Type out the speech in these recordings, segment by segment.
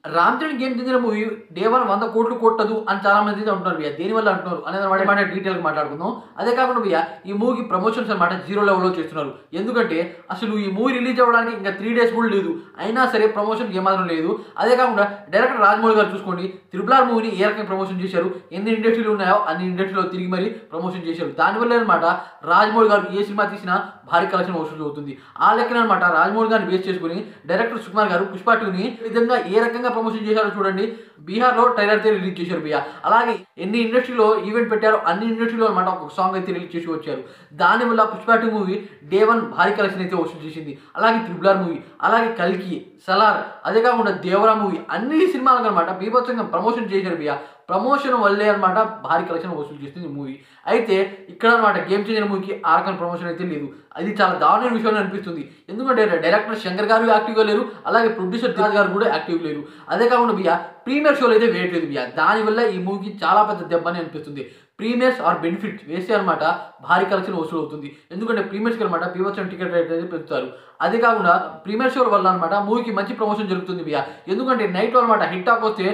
Ram Charan game changer movie day 1 100 కోట్లు కొట్టదు అని చాలా మంది అయితే అంటున్నారు భయ్యా. దేనివల్ల అంటున్నారు అనేది మాట డీటెయిల్గా మాట్లాడుకుందాం. అదే కాకుండా భయ్యా ఈ మూవీకి ప్రమోషన్స్ అనమాట 0 లెవెల్లో చేస్తున్నారు. ఎందుకంటే అసలు ఈ మూవీ రిలీజ్ అవ్వడానికి ఇంకా 3 డేస్ కూడా లేదు, అయినా సరే ప్రమోషన్ ఏమాత్రం లేదు. అదే కాకుండా డైరెక్టర్ రాజమౌళి గారు చూసుకోండి, త్రిపుల్ మూవీని ఏ రకంగా ప్రమోషన్ చేశారు, ఎన్ని ఇండస్ట్రీలు ఉన్నాయో అన్ని ఇండస్ట్రీలో తిరిగి మరీ ప్రమోషన్ చేశారు. దానివల్ల అనమాట రాజమౌళి గారు ఏ సినిమా తీసినా భారీ కలెక్షన్ వసూలు అవుతుంది. ఆ లెక్కన అనమాట రాజమౌళి గారిని బేస్ చేసుకుని డైరెక్టర్ సుకుమార్ గారు పుష్ప 2ని విధంగా ఏ రకంగా ప్రమోషన్ చేశారో చూడండి. బీహార్లో ట్రైలర్ అయితే రిలీజ్ చేశారు భయ్యా. అలాగే ఎన్ని ఇండస్ట్రీలో ఈవెంట్ పెట్టారో అన్ని ఇండస్ట్రీలో అనమాట ఒక సాంగ్ అయితే రిలీజ్ చేసి వచ్చారు. దానివల్ల పుష్ప 2 మూవీ డే 1 భారీ కలెక్షన్ అయితే వసూలు చేసింది. అలాగే త్రిపుల్ మూవీ, అలాగే కల్కి, సలార్, అదే కాకుండా దేవరా మూవీ అన్ని సినిమాలకు అనమాట బీభత్సంగా ప్రమోషన్ చేశారు భయ్యా. ప్రమోషన్ వల్లే అనమాట భారీ కలెక్షన్ వసూలు చేస్తుంది మూవీ. అయితే ఇక్కడ అనమాట గేమ్ చేంజర్ మూవీకి ఆ రకం ప్రమోషన్ అయితే లేదు. అది చాలా దారుణమైన విషయం అనిపిస్తుంది. ఎందుకంటే డైరెక్టర్ శంకర్ గారు యాక్టివ్గా లేరు, అలాగే ప్రొడ్యూసర్ దిరాజ్ గారు కూడా యాక్టివ్ లేరు. అదే కాకుండా భయ్యా ప్రీమియర్ షోలు అయితే వేయట్లేదు భయ్యా. దానివల్ల ఈ మూవీకి చాలా పెద్ద దెబ్బ అని అనిపిస్తుంది. ప్రీమియర్స్ ఆర్ బెనిఫిట్స్ వేస్తే అనమాట భారీ కలెక్షన్ వసూలు అవుతుంది. ఎందుకంటే ప్రీమియర్స్కి అనమాట బీభత్సం టికెట్ రేట్ అయితే పెంచుతారు. అదే కాకుండా ప్రీమియర్ షో వల్ల అనమాట మూవీకి మంచి ప్రమోషన్ జరుగుతుంది భయ్యా. ఎందుకంటే నైట్లో అనమాట హిట్ టాక్ వస్తే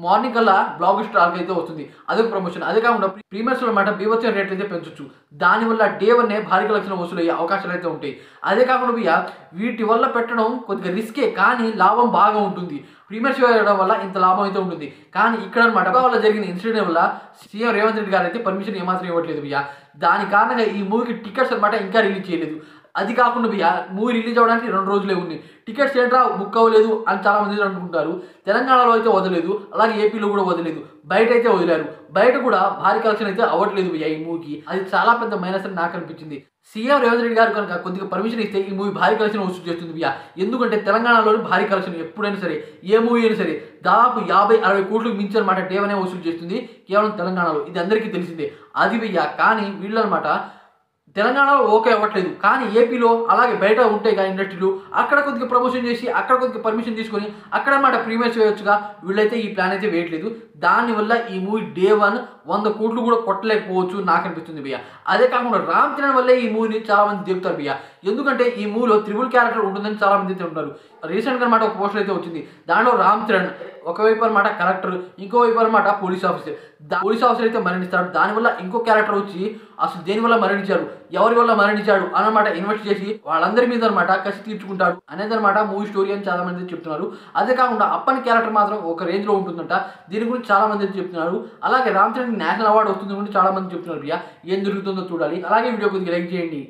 మార్నింగ్ కల్లా బ్లాగ్ స్టార్కి అయితే వస్తుంది, అదొక ప్రమోషన్. అదే కాకుండా ప్రీమియర్స్ అనమాట బీభత్సం రేట్లు అయితే పెంచొచ్చు. దానివల్ల డే 1 భారీ కలెక్షన్ వసూలు అయ్యే అవకాశాలు అయితే ఉంటాయి. అదే కాకుండా భయ్యా వీటి వల్ల పెట్టడం కొద్దిగా రిస్కే, కానీ లాభం బాగా ఉంటుంది. ప్రీమియర్ షో వేయడం వల్ల ఇంత లాభం అయితే ఉంటుంది. కానీ ఇక్కడ అనమాట వల్ల జరిగిన ఇన్సిడెంట్ వల్ల సీఎం రేవంత్ రెడ్డి గారు అయితే పర్మిషన్ ఏమాత్రం ఇవ్వట్లేదు భయ్యా. దాని కారణంగా ఈ మూవీకి టికెట్స్ అనమాట ఇంకా రిలీజ్ చేయలేదు. అది కాకుండా భయ్యా మూవీ రిలీజ్ అవ్వడానికి 2 రోజులే ఉంది. టికెట్స్ ఏంట్రా బుక్ అవ్వలేదు అని చాలా మంది అనుకుంటారు. తెలంగాణలో అయితే వదలేదు, అలాగే ఏపీలో కూడా వదలేదు, బయట అయితే వదిలారు. బయట కూడా భారీ కలెక్షన్ అయితే అవ్వట్లేదు భయ్యా ఈ మూవీకి. అది చాలా పెద్ద మైనస్ అని నాకు అనిపించింది. సీఎం రేవంత్ రెడ్డి గారు కనుక కొద్దిగా పర్మిషన్ ఇస్తే ఈ మూవీ భారీ కలెక్షన్ వసూలు చేస్తుంది భయ్యా. ఎందుకంటే తెలంగాణలోని భారీ కలెక్షన్ ఎప్పుడైనా సరే ఏ మూవీ అయినా సరే దాదాపు 50-60 కోట్లకు మించి అనమాట డే 1 వసూలు చేస్తుంది కేవలం తెలంగాణలో. ఇది అందరికీ తెలిసిందే. అది భయ్యా కానీ వీళ్ళు అనమాట తెలంగాణలో ఓకే అవ్వట్లేదు, కానీ ఏపీలో అలాగే బయట ఉంటాయి కదా ఇండస్ట్రీలు, అక్కడ కొద్దిగా ప్రమోషన్ చేసి అక్కడ కొద్దిగా పర్మిషన్ తీసుకొని అక్కడ అన్నమాట ప్రీమియర్స్ వేయొచ్చుగా. వీళ్ళైతే ఈ ప్లాన్ అయితే వేయట్లేదు. దానివల్ల ఈ మూవీ డే 1 100 కోట్లు కూడా కొట్టలేకపోవచ్చు నాకు అనిపిస్తుంది భయ్యా. అదే కాకుండా రామ్ చరణ్ వల్లే ఈ మూవీని చాలా మంది దిగుతారు భయ్యా. ఎందుకంటే ఈ మూవీలో త్రిబుల్ క్యారెక్టర్ ఉంటుందని చాలా మంది అయితే ఉంటారు. రీసెంట్గా అనమాట ఒక పోస్టర్ అయితే వచ్చింది. దాంట్లో రామ్ చరణ్ ఒకవైపు అనమాట కలెక్టర్, ఇంకోవైపు అనమాట పోలీస్ ఆఫీసర్. పోలీస్ ఆఫీసర్ అయితే మరణిస్తాడు. దానివల్ల ఇంకో క్యారెక్టర్ వచ్చి అసలు దేనివల్ల మరణించాడు, ఎవరి వల్ల మరణించాడు అనమాట ఇన్వెస్ట్ చేసి వాళ్ళందరి మీద అనమాట కసి తీర్చుకుంటాడు అనేది అనమాట మూవీ స్టోరీ అని చాలా మంది చెప్తున్నారు. అదే కాకుండా అప్పని క్యారెక్టర్ మాత్రం ఒక రేంజ్ లో ఉంటుందంట. దీని గురించి చాలా మంది చెప్తున్నారు. అలాగే రామ్ చరణ్ నేషనల్ అవార్డు వస్తుంది గురించి చాలా మంది చెప్తున్నారు భయ్యా. ఏం జరుగుతుందో చూడాలి. అలాగే వీడియో కొద్దిగా లైక్ చేయండి.